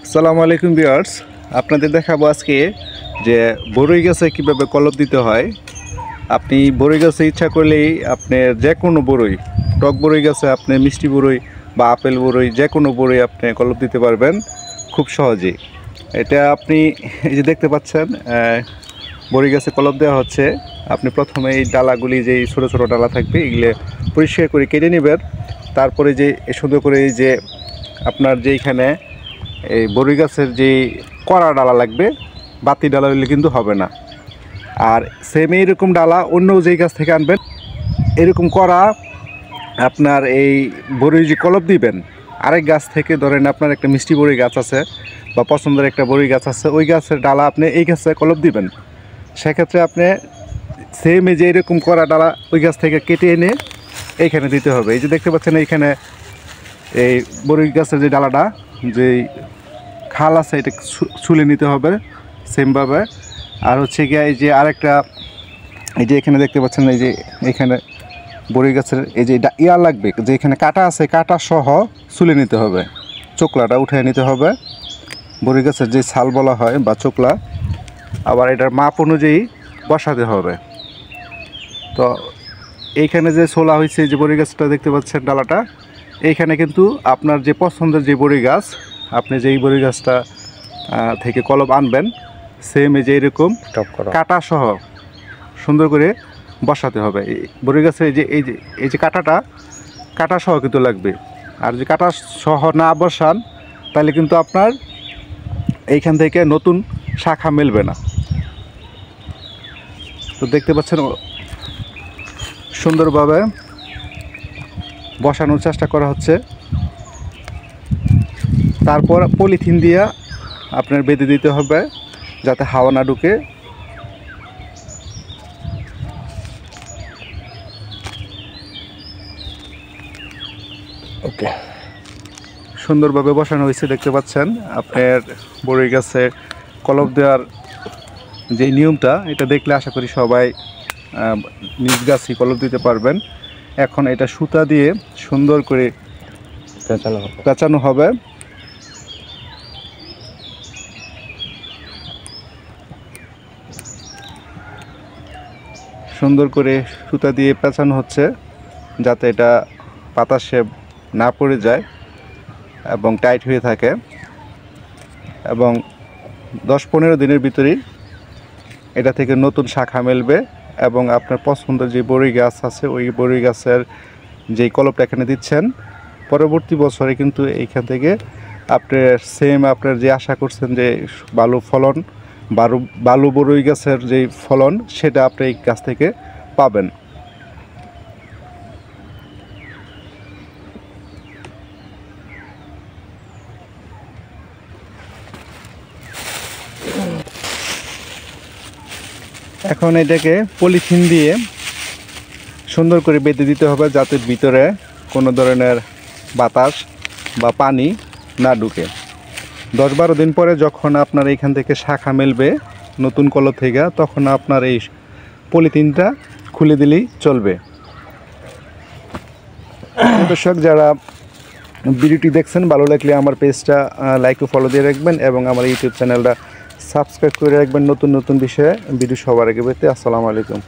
আসসালামু আলাইকুম ভিউয়ার্স, আপনাদের দেখাবো আজকে যে বরই গাছে কীভাবে কলপ দিতে হয়। আপনি বরই গাছে ইচ্ছা করলেই আপনি যে কোনো বরই, টক বরই গাছে আপনি মিষ্টি বরই বা আপেল বরই যে কোনো বরই আপনি কলপ দিতে পারবেন খুব সহজেই। এটা আপনি এই যে দেখতে পাচ্ছেন বরই গাছে কলপ দেওয়া হচ্ছে। আপনি প্রথমে এই ডালাগুলি যেই ছোটো ছোটো ডালা থাকবে এগুলো পরিষ্কার করে কেটে নেবেন। তারপরে যে সুন্দর করে এই যে আপনার যেইখানে এই বরই গাছের যে কড়া ডালা লাগবে, বাতি ডালা হলে কিন্তু হবে না। আর সেম এইরকম ডালা অন্য যেই গাছ থেকে আনবেন, এরকম কড়া আপনার এই বরই যে কলপ দিবেন আরেক গাছ থেকে, ধরেন আপনার একটা মিষ্টি বরই গাছ আছে বা পছন্দের একটা বরই গাছ আছে, ওই গাছের ডালা আপনি এই গাছে কলপ দিবেন। সেক্ষেত্রে আপনি সেম এই যে এরকম কড়া ডালা ওই গাছ থেকে কেটে এনে এইখানে দিতে হবে। এই যে দেখতে পাচ্ছেন এইখানে এই বরই গাছের যে ডালাটা যেই খাল আছে এটা ছুলে নিতে হবে সেমভাবে। আর হচ্ছে গিয়ে এই যে আরেকটা, এই যে এখানে দেখতে পাচ্ছেন এই যে এখানে বরই গাছের এই যে ইয়া লাগবে, যে এখানে কাটা আছে কাটা সহ ছুলে নিতে হবে, চোকলাটা উঠে নিতে হবে। বরই গাছের যে ছাল বলা হয় বা চোকলা, আবার এটার মাপ অনুযায়ী বসাতে হবে। তো এইখানে যে ছোলা হয়েছে, যে বরই গাছটা দেখতে পাচ্ছেন ডালাটা, এইখানে কিন্তু আপনার যে পছন্দের যে বরই গাছ, আপনি যেই বরই গাছটা থেকে কলপ আনবেন সেম এই যে এরকম কাটা সহ সুন্দর করে বসাতে হবে। এই বরই গাছের এই যে কাটা সহ কিন্তু লাগবে। আর যদি কাটা সহ না বসান তাহলে কিন্তু আপনার এইখান থেকে নতুন শাখা মেলবে না। তো দেখতে পাচ্ছেন সুন্দরভাবে বসানোর চেষ্টা করা হচ্ছে। তারপর পলিথিন দিয়ে আপনার বেঁধে দিতে হবে যাতে হাওয়া না ঢুকে। ওকে, সুন্দরভাবে বসানো হয়েছে দেখতে পাচ্ছেন। আপনার বরই গাছে কলপ দেওয়ার যে নিয়মটা, এটা দেখলে আশা করি সবাই নিজ গাছই কলপ দিতে পারবেন। এখন এটা সুতা দিয়ে সুন্দর করে পেঁচানো হবে। সুন্দর করে সুতা দিয়ে পেঁচানো হচ্ছে যাতে এটা বাতাসে না পড়ে যায় এবং টাইট হয়ে থাকে। এবং 10-15 দিনের ভিতরেই এটা থেকে নতুন শাখা মেলবে এবং আপনার পছন্দের যে বরই গাছ আছে ওই বরই গাছের যেই কলপটা এখানে দিচ্ছেন, পরবর্তী বছরে কিন্তু এইখান থেকে আপনার সেম আপনার যে আশা করছেন যে ভালো ফলন, বালু বরই গাছের যেই ফলন, সেটা আপনি এই গাছ থেকে পাবেন। এখন এটাকে পলিথিন দিয়ে সুন্দর করে বেঁধে দিতে হবে যাতে ভিতরে কোনো ধরনের বাতাস বা পানি না ঢুকে। 10-12 দিন পরে যখন আপনার এইখান থেকে শাখা মেলবে নতুন কলপ থেকে, তখন আপনার এই পলিথিনটা খুলে দিলেই চলবে। দর্শক, যারা ভিডিওটি দেখছেন, ভালো লাগলে আমার পেজটা লাইক ও ফলো দিয়ে রাখবেন এবং আমার ইউটিউব চ্যানেলটা সাবস্ক্রাইব করে রাখবেন নতুন নতুন বিষয়ে ভিডিও সবার আগে পেতে। আসসালামু আলাইকুম।